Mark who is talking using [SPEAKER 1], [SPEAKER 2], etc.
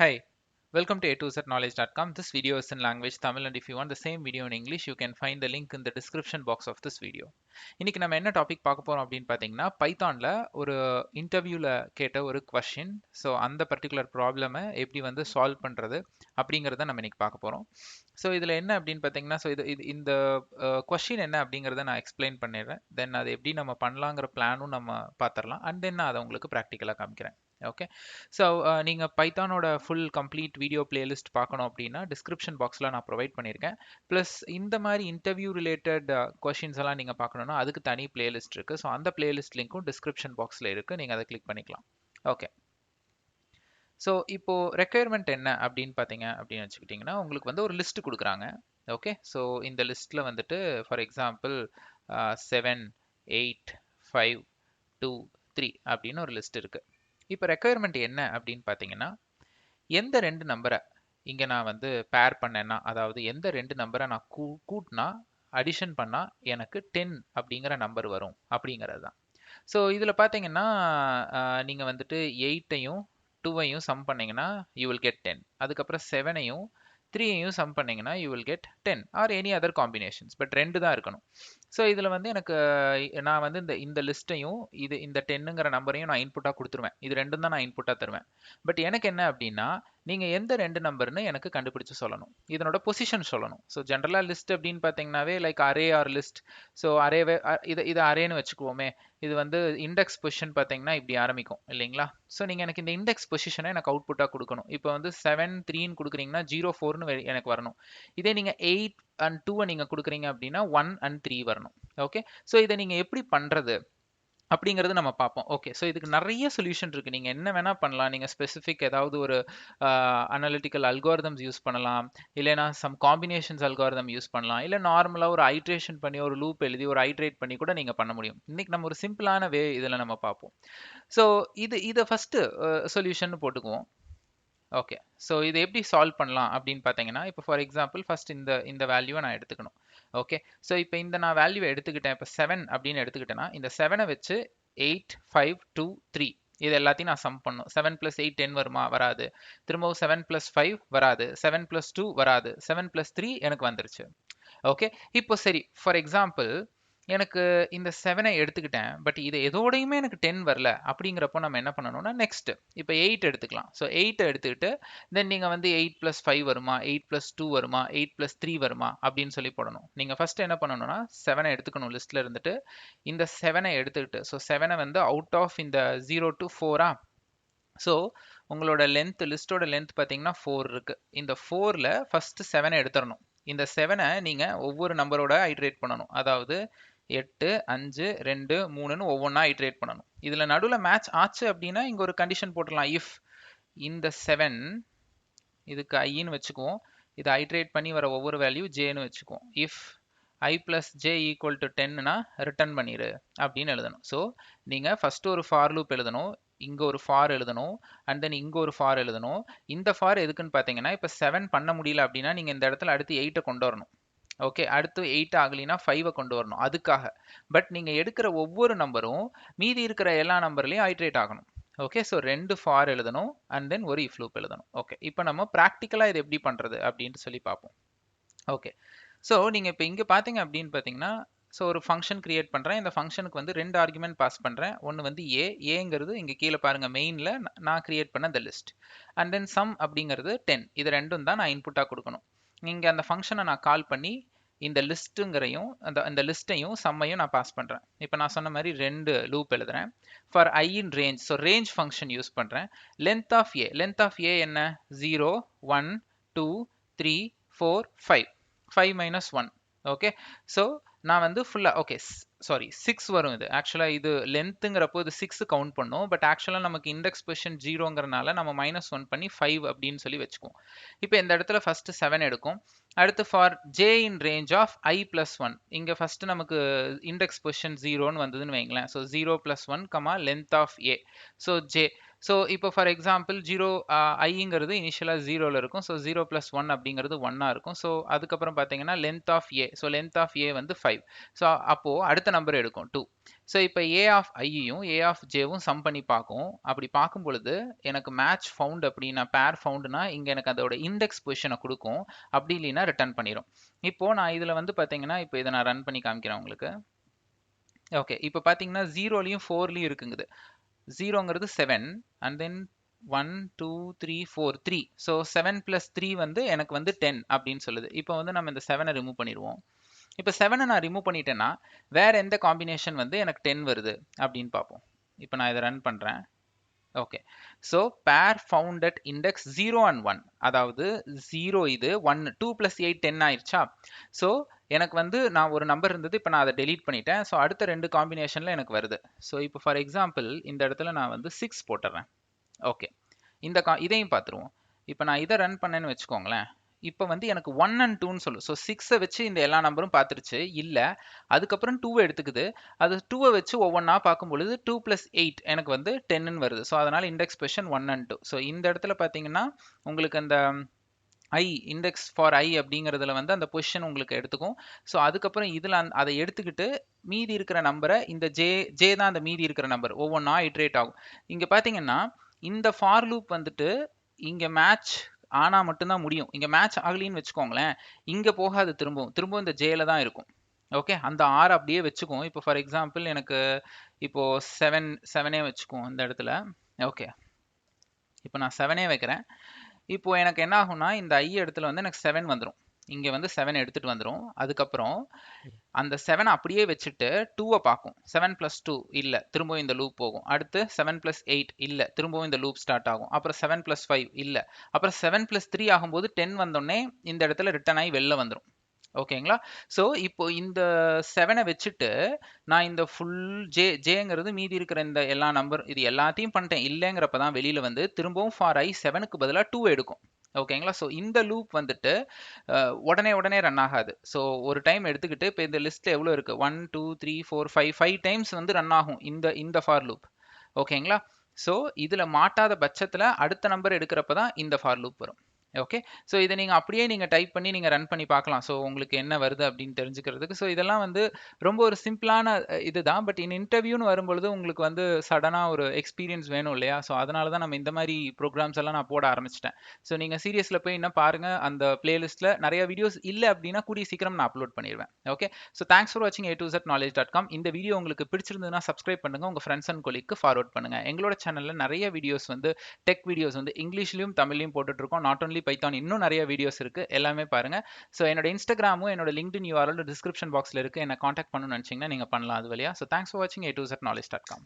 [SPEAKER 1] Hi, welcome to a2zknowledge.com. This video is in language Tamil, and if you want the same video in English, you can find the link in the description box of this video. இன்னைக்கு நம்ம என்ன topic பார்க்க போறோம் அப்படின்னு பார்த்தீங்கன்னா பைத்தான்ல ஒரு இன்டர்வியூல கேட்ட ஒரு கொஸ்டின். ஸோ அந்த பர்டிகுலர் ப்ராப்ளமை எப்படி வந்து சால்வ் பண்றது அப்படிங்கிறத நம்ம இன்னைக்கு பார்க்க போறோம். ஸோ இதில் என்ன அப்படின்னு பார்த்தீங்கன்னா ஸோ இந்த கொஸ்டின் என்ன அப்படிங்கிறத நான் எக்ஸ்பிளைன் பண்ணிடுறேன். தென் அது எப்படி நம்ம பண்ணலாங்கிற பிளானும் நம்ம பார்த்துடலாம். அண்ட் தென் நான் அதை உங்களுக்கு ப்ராக்டிக்கலாக காமிக்கிறேன். ஓகே, ஸோ நீங்கள் பைத்தானோட ஃபுல் கம்ப்ளீட் வீடியோ பிளேலிஸ்ட் பார்க்கணும் அப்படின்னா டிஸ்கிரிப்ஷன் பாக்ஸில் நான் ப்ரொவைட் பண்ணியிருக்கேன். ப்ளஸ் இந்த மாதிரி இன்டர்வியூ ரிலேட்டட் கொஷின்ஸ் எல்லாம் நீங்கள் பார்க்கணுன்னா அதுக்கு தனி பிளேலிஸ்ட் இருக்குது. ஸோ அந்த பிளேலிஸ்ட் லிங்க்கும் டிஸ்கிரிப்ஷன் பாக்ஸில் இருக்குது, நீங்கள் அதை கிளிக் பண்ணிக்கலாம். ஓகே, ஸோ இப்போ ரெக்குயர்மெண்ட் என்ன அப்படின்னு பார்த்தீங்க அப்படின்னு வச்சுக்கிட்டிங்கன்னா உங்களுக்கு வந்து ஒரு லிஸ்ட் கொடுக்குறாங்க. ஓகே, ஸோ இந்த லிஸ்ட்டில் வந்துட்டு ஃபார் எக்ஸாம்பிள் 7, 8, 5, 2, 3 அப்படின்னு ஒரு லிஸ்ட் இருக்குது. இப்போ ரெக்குயர்மெண்ட் என்ன அப்படின்னு பார்த்தீங்கன்னா எந்த ரெண்டு நம்பரை இங்கே நான் வந்து பேர் பண்ணேன்னா, அதாவது எந்த ரெண்டு நம்பரை நான் கூட்டினா அடிஷன் பண்ணால் எனக்கு 10 அப்படிங்கிற நம்பர் வரும் அப்படிங்கிறது தான். ஸோ இதில் பார்த்தீங்கன்னா நீங்கள் வந்துட்டு 8ஐயும் 2ஐயும் சம் பண்ணீங்கன்னா யூ வில் கெட் 10. அதுக்கப்புறம் 7ஐயும் 3ஐயும் சம் பண்ணீங்கன்னா you will get 10 or any other combinations. But ரெண்டு தான் இருக்கணும். ஸோ இதில் வந்து எனக்கு நான் வந்து இந்த லிஸ்ட்டையும் இந்த 10ங்கிற நம்பரையும் நான் இன்புட்டாக கொடுத்துருவேன். இது ரெண்டும் தான் நான் இன்புட்டாக தருவேன். பட் எனக்கு என்ன அப்படின்னா நீங்கள் எந்த ரெண்டு நம்பர்னு எனக்கு கண்டுபிடிச்சு சொல்லணும். இதனோட பொசிஷன் சொல்லணும். ஸோ ஜென்ரலாக லிஸ்ட் அப்படின்னு பார்த்தீங்கன்னாவே like array or list. So அரேவே இது அரேன்னு வச்சுக்குவோமே. இது வந்து இண்டெக்ஸ் பொசிஷன் பார்த்தீங்கன்னா இப்படி ஆரம்பிக்கும் இல்லைங்களா? ஸோ நீங்கள் எனக்கு இந்த இண்டெக்ஸ் பொசிஷனை எனக்கு அவுட்புட்டாக கொடுக்கணும். இப்போ வந்து 7, 3ன்னு கொடுக்குறீங்கன்னா 0, 4ன்னு எனக்கு வரணும். இதே நீங்கள் 8 and 2 நீங்கள் கொடுக்குறீங்க அப்படின்னா 1 and 3 வரணும். ஓகே, ஸோ இதை நீங்கள் எப்படி பண்ணுறது அப்படிங்கிறது நம்ம பார்ப்போம். ஓகே, ஸோ இதுக்கு நிறைய சொல்யூஷன் இருக்குது. நீங்கள் என்ன வேணால் பண்ணலாம். நீங்கள் ஸ்பெசிஃபிக் ஏதாவது ஒரு அனலிட்டிக்கல் அல்காரிதம்ஸ் யூஸ் பண்ணலாம், இல்லைனா சம் காம்பினேஷன்ஸ் அல்காரிதம் யூஸ் பண்ணலாம், இல்லை நார்மலாக ஒரு ஐட்ரேஷன் பண்ணி ஒரு லூப் எழுதி ஒரு ஐட்ரேட் பண்ணி கூட நீங்கள் பண்ண முடியும். இன்னைக்கு நம்ம ஒரு சிம்பிளான வே இதில் நம்ம பார்ப்போம். ஸோ இதை ஃபஸ்ட்டு சொல்யூஷன் போட்டுக்குவோம். ஓகே, ஸோ இதை எப்படி சால்வ் பண்ணலாம் அப்படின்னு பார்த்தீங்கன்னா இப்போ ஃபார் எக்ஸாம்பிள் ஃபர்ஸ்ட் இந்த வேல்யூவை நான் எடுத்துக்கணும். ஓகே, ஸோ இப்போ நான் வேல்யூவை எடுத்துக்கிட்டேன். இப்போ 7 அப்படின்னு எடுத்துக்கிட்டேன்னா இந்த 7ஐ வச்சு 8, 5, 2, 3 இது எல்லாத்தையும் நான் சம் பண்ணும். 7 + 8 10 வருமா? வராது. திரும்பவும் 7 + 5 வராது. 7 + 2 வராது. 7 + 3 எனக்கு வந்துருச்சு. ஓகே, இப்போ சரி ஃபார் எக்ஸாம்பிள் எனக்கு இந்த 7ஐ எடுத்துக்கிட்டேன். பட் இது எதோடையுமே எனக்கு 10 வரல அப்படிங்கிறப்போ நம்ம என்ன பண்ணணும்னா நெக்ஸ்ட் இப்போ 8 எடுத்துக்கலாம். ஸோ 8ஐ எடுத்துக்கிட்டு தென் நீங்கள் வந்து 8 + 5 வருமா, 8 + 2 வருமா, 8 + 3 வருமா அப்படின்னு சொல்லி போடணும். நீங்கள் ஃபர்ஸ்ட் என்ன பண்ணணும்னா 7ஐ எடுத்துக்கணும் லிஸ்ட்ல இருந்துட்டு. இந்த 7ஐ எடுத்துக்கிட்டு ஸோ 7ஐ வந்து அவுட் ஆஃப் இந்த 0 to 4 ஸோ உங்களோட லென்த் லிஸ்டோட லென்த் பார்த்தீங்கன்னா 4 இருக்கு. இந்த 4ல் ஃபர்ஸ்ட் 7ஐ எடுத்துடணும். இந்த 7ஐ நீங்கள் ஒவ்வொரு நம்பரோட ஐட்ரேட் பண்ணணும். அதாவது 8, 5, 2, 3ன்னு ஒவ்வொன்றா ஐட்ரேட் பண்ணணும். இதில் நடுவில் மேட்ச் ஆச்சு அப்படின்னா இங்கே ஒரு கண்டிஷன் போட்டுடலாம். இஃப் இந்த 7 இதுக்கு ஐன்னு வச்சுக்குவோம், இதை ஐட்ரேட் பண்ணி வர ஒவ்வொரு வேல்யூ ஜேன்னு வச்சுக்குவோம். If I plus j equal to 10னா ரிட்டர்ன் பண்ணிடு அப்படின்னு எழுதணும். ஸோ நீங்கள் ஃபர்ஸ்ட் ஒரு ஃபார் லூப் எழுதணும், இங்கே ஒரு ஃபார் எழுதணும், அண்ட் தென் இங்கே ஒரு ஃபார் எழுதணும். இந்த ஃபார் எதுக்குன்னு பார்த்தீங்கன்னா இப்போ 7 பண்ண முடியல அப்படின்னா நீங்கள் இந்த இடத்துல அடுத்து 8ஐ கொண்டு வரணும். ஓகே, அடுத்து 8 ஆகலைன்னா 5ஐ கொண்டு வரணும் அதுக்காக. பட் நீங்கள் எடுக்கிற ஒவ்வொரு நம்பரும் மீதி இருக்கிற எல்லா நம்பர்லையும் ஐட்ரேட் ஆகணும். ஓகே, ஸோ 2 ஃபார் எழுதணும் அண்ட் தென் ஒரு இஃப் லூப் எழுதணும். ஓகே, இப்போ நம்ம ப்ராக்டிக்கலாக இது எப்படி பண்ணுறது அப்படின்ட்டு சொல்லி பார்ப்போம். ஓகே, ஸோ நீங்கள் இப்போ இங்கே பார்த்தீங்க அப்படின்னு பார்த்தீங்கன்னா ஸோ ஒரு ஃபங்க்ஷன் கிரியேட் பண்ணுறேன். இந்த ஃபங்க்ஷனுக்கு வந்து 2 ஆர்குமெண்ட் பாஸ் பண்ணுறேன். ஒன்று வந்து ஏங்கிறது இங்கே கீழே பாருங்கள் மெயினில் நான் கிரியேட் பண்ண இந்த லிஸ்ட், அண்ட் தென் சம் அப்படிங்கிறது 10. இது ரெண்டும் தான் நான் இன்புட்டாக கொடுக்கணும். நீங்கள் அந்த ஃபங்க்ஷனை நான் கால் பண்ணி இந்த லிஸ்ட்டுங்கையும் அந்த லிஸ்ட்டையும் சம்மையும் நான் பாஸ் பண்ணுறேன். இப்போ நான் சொன்ன மாதிரி 2 லூப் எழுதுறேன். For I in range, so range function use பண்ணுறேன். லென்த் ஆஃப் ஏ என்ன? 0, 1, 2, 3, 4, 5. 5 minus 1. ஓகே, ஸோ நான் வந்து ஃபுல்லாக ஓகே சாரி 6 வரும். இது ஆக்சுவலாக இது லென்த்துங்கிறப்போ இது 6 கவுண்ட் பண்ணும். பட் ஆக்சுவலாக நமக்கு இண்டெக்ஸ் பொசிஷன் 0ங்கிறனால நம்ம -1 பண்ணி 5 அப்படின்னு சொல்லி வச்சுக்குவோம். இப்போ இந்த இடத்துல ஃபர்ஸ்ட் 7 எடுக்கும். அடுத்து for j in range of I + 1 இங்கே ஃபர்ஸ்ட் நமக்கு இண்டெக்ஸ் பொசிஷன் 0ன்னு வந்ததுன்னு வைங்களேன். So 0 + 1, length of A, so j. So இப்போ ஃபார் எக்ஸாம்பிள் ஜீரோ ஐங்கிறது இனிஷியலாக ஜீரோவில் இருக்கும். ஸோ 0 + 1 அப்படிங்கிறது 1ஆ இருக்கும். ஸோ அதுக்கப்புறம் பார்த்தீங்கன்னா length of A, so length of A வந்து 5. ஸோ அப்போது அடுத்த நம்பர் எடுக்கும் 2. ஸோ இப்போ ஏ ஆஃப் ஐயும் ஏ ஆஃப் ஜேவும் சம் பண்ணி பார்க்கும். அப்படி பார்க்கும் பொழுது எனக்கு மேட்ச் ஃபவுண்ட் அப்படின்னா பேர் ஃபவுண்டுனா இங்கே எனக்கு அதோட இண்டெக்ஸ் பொசிஷனை கொடுக்கும். அப்படி இல்லைன்னா ரிட்டர்ன் பண்ணிடும். இப்போது நான் இதில் வந்து பார்த்தீங்கன்னா இப்போ இதை நான் ரன் பண்ணி காமிக்கிறேன் உங்களுக்கு. ஓகே, இப்போ பார்த்தீங்கன்னா 0லையும் 4லையும் இருக்குங்குது. 0ங்கிறது 7 and then 1 2 3 4 3. ஸோ 7 + 3 வந்து எனக்கு வந்து 10 அப்படின்னு சொல்லுது. இப்போ வந்து நம்ம இந்த 7-ஐ ரிமூவ் பண்ணிடுவோம். இப்போ 7-ஐ நான் ரிமூவ் பண்ணிட்டேன்னா வேற எந்த காம்பினேஷன் வந்து எனக்கு 10 வருது அப்படின்னு பார்ப்போம். இப்போ நான் இதை ரன் பண்ணுறேன். ஓகே, ஸோ பேர் ஃபவுண்ட் அட் இண்டெக்ஸ் 0 and 1, அதாவது 0 இது 1 2 + 8 10 ஆயிடுச்சா. ஸோ எனக்கு வந்து நான் ஒரு நம்பர் இருந்தது, இப்போ நான் அதை டெலீட் பண்ணிட்டேன். ஸோ அடுத்த 2 காம்பினேஷனில் எனக்கு வருது. ஸோ இப்போ ஃபார் எக்ஸாம்பிள் இந்த இடத்துல நான் வந்து 6 போட்டுறேன். ஓகே, இதையும் பார்த்துருவோம். இப்போ நான் இதை ரன் பண்ணேன்னு வச்சுக்கோங்களேன். இப்போ வந்து எனக்கு 1 and 2ன்னு சொல்லும். ஸோ 6-ஐ வச்சு இந்த எல்லா நம்பரும் பார்த்துருச்சு இல்லை. அதுக்கப்புறம் 2-வை எடுத்துக்குது. அது 2-வை வச்சு ஒவ்வொன்றா பார்க்கும் பொழுது 2 + 8 எனக்கு வந்து 10ன்னு வருது. ஸோ அதனால் இண்டெக்ஸ் பொசிஷன் 1 and 2. ஸோ இந்த இடத்துல பார்த்தீங்கன்னா உங்களுக்கு அந்த ஐ இண்டெக்ஸ் ஃபார் ஐ அப்படிங்கிறதுல வந்து அந்த பொசிஷன் உங்களுக்கு எடுத்துக்கும். ஸோ அதுக்கப்புறம் இதில் அதை எடுத்துக்கிட்டு மீதி இருக்கிற நம்பரை இந்த ஜே தான் அந்த மீதி இருக்கிற நம்பர் ஒவ்வொன்றா இட்ரேட் ஆகும். இங்கே பார்த்தீங்கன்னா இந்த ஃபார் லூப் வந்துட்டு இங்கே மேட்ச் ஆனால் மட்டும்தான் முடியும். இங்கே மேட்ச் ஆகலின்னு வச்சுக்கோங்களேன், இங்கே போகாது, திரும்பவும் இந்த ஜேல தான் இருக்கும். ஓகே, அந்த 6 அப்படியே வச்சுக்குவோம். இப்போ ஃபார் எக்ஸாம்பிள் எனக்கு இப்போ 7 வச்சுக்குவோம் இந்த இடத்துல. ஓகே, இப்போ நான் 7 வைக்கிறேன். இப்போ எனக்கு என்ன ஆகும்னா இந்த ஐ இடத்துல வந்து எனக்கு 7 வந்துடும். இங்கே வந்து 7 எடுத்துகிட்டு வந்துடும். அதுக்கப்புறம் அந்த 7 அப்படியே வச்சுட்டு 2-வை பார்க்கும். 7 + 2 இல்லை, திரும்பவும் இந்த லூப் போகும். அடுத்து 7 + 8 இல்லை, திரும்பவும் இந்த லூப் ஸ்டார்ட் ஆகும். அப்புறம் 7 + 5 இல்லை, அப்புறம் 7 + 3 ஆகும்போது 10 வந்தோடனே இந்த இடத்துல ரிட்டர்ன் ஆகி வெளில வந்துடும். ஓகேங்களா. ஸோ இப்போ இந்த 7-ஐ வச்சுட்டு நான் இந்த ஃபுல் ஜேங்கிறது மீதி இருக்கிற இந்த எல்லா நம்பர் இது எல்லாத்தையும் பண்ணிட்டேன். இல்லைங்கிறப்ப தான் வெளியில் வந்து திரும்பவும் ஃபார் ஐ 7க்கு பதிலாக 2 எடுக்கும். ஓகேங்களா. ஸோ இந்த லூப் வந்துட்டு உடனே ரன் ஆகாது. ஸோ ஒரு டைம் எடுத்துக்கிட்டு இப்போ இந்த லிஸ்ட்டில் எவ்வளோ இருக்குது 1 2 3 4 5 டைம்ஸ் வந்து ரன் ஆகும் இந்த ஃபார் லூப். ஓகேங்களா. ஸோ இதில் மாட்டாத பட்சத்தில் அடுத்த நம்பர் எடுக்கிறப்ப தான் இந்த ஃபார் லூப் வரும். ஓகே, ஸோ இதை நீங்கள் அப்படியே நீங்கள் டைப் பண்ணி நீங்கள் ரன் பண்ணி பார்க்கலாம். ஸோ உங்களுக்கு என்ன வருது அப்படின்னு தெரிஞ்சுக்கிறதுக்கு. ஸோ இதெல்லாம் வந்து ரொம்ப ஒரு சிம்பிளான இதுதான். பட் இன்டர்வியூன்னு வரும்பொழுது உங்களுக்கு வந்து சடனாக ஒரு எக்ஸ்பீரியன்ஸ் வேணும் இல்லையா. ஸோ அதனால தான் நம்ம இந்த மாதிரி ப்ரோக்ராம்ஸ் எல்லாம் நான் போட ஆரம்பிச்சிட்டேன். ஸோ நீங்கள் சீரியஸில் போய் இன்னும் பாருங்கள், அந்த பிளேலிஸ்ட்டில் நிறைய வீடியோஸ் இல்லை அப்படின்னா கூடிய சீக்கிரம் நான் அப்லோட் பண்ணிடுவேன். ஓகே, ஸோ தேங்க்ஸ் ஃபார் வாட்சிங் A2Z-knowledge.com. இந்த வீடியோ உங்களுக்கு பிடிச்சிருந்ததுன்னா சப்ஸ்கிரைப் பண்ணுங்கள், உங்கள் ஃப்ரெண்ட்ஸ் அண்ட் கொலீக்கு ஃபார்வர்ட் பண்ணுங்கள். எங்களோட சேனலில் நிறைய வீடியோஸ் வந்து டெக் வீடியோஸ் வந்து இங்கிலீஷ்லையும் தமிழ்லையும் போட்டுட்ருக்கோம். நாட் ஒன்லி பைத்தான், இன்னும் நிறைய வீடியோஸ் இருக்கு, எல்லாமே பாருங்க. ஸோ என்னோட இன்ஸ்டாகிராமும் என்னோட லிங்க்டின் URL டிஸ்கிரிப்ஷன் பாக்ஸ்ல இருக்கு. என்ன காண்டாக்ட் பண்ணணும்னு நினைச்சீங்கன்னா நீங்க பண்ணலாம் அது வழியா. ஸோ தேங்க்ஸ் ஃபார் வாட்சிங் A2Z-knowledge.com.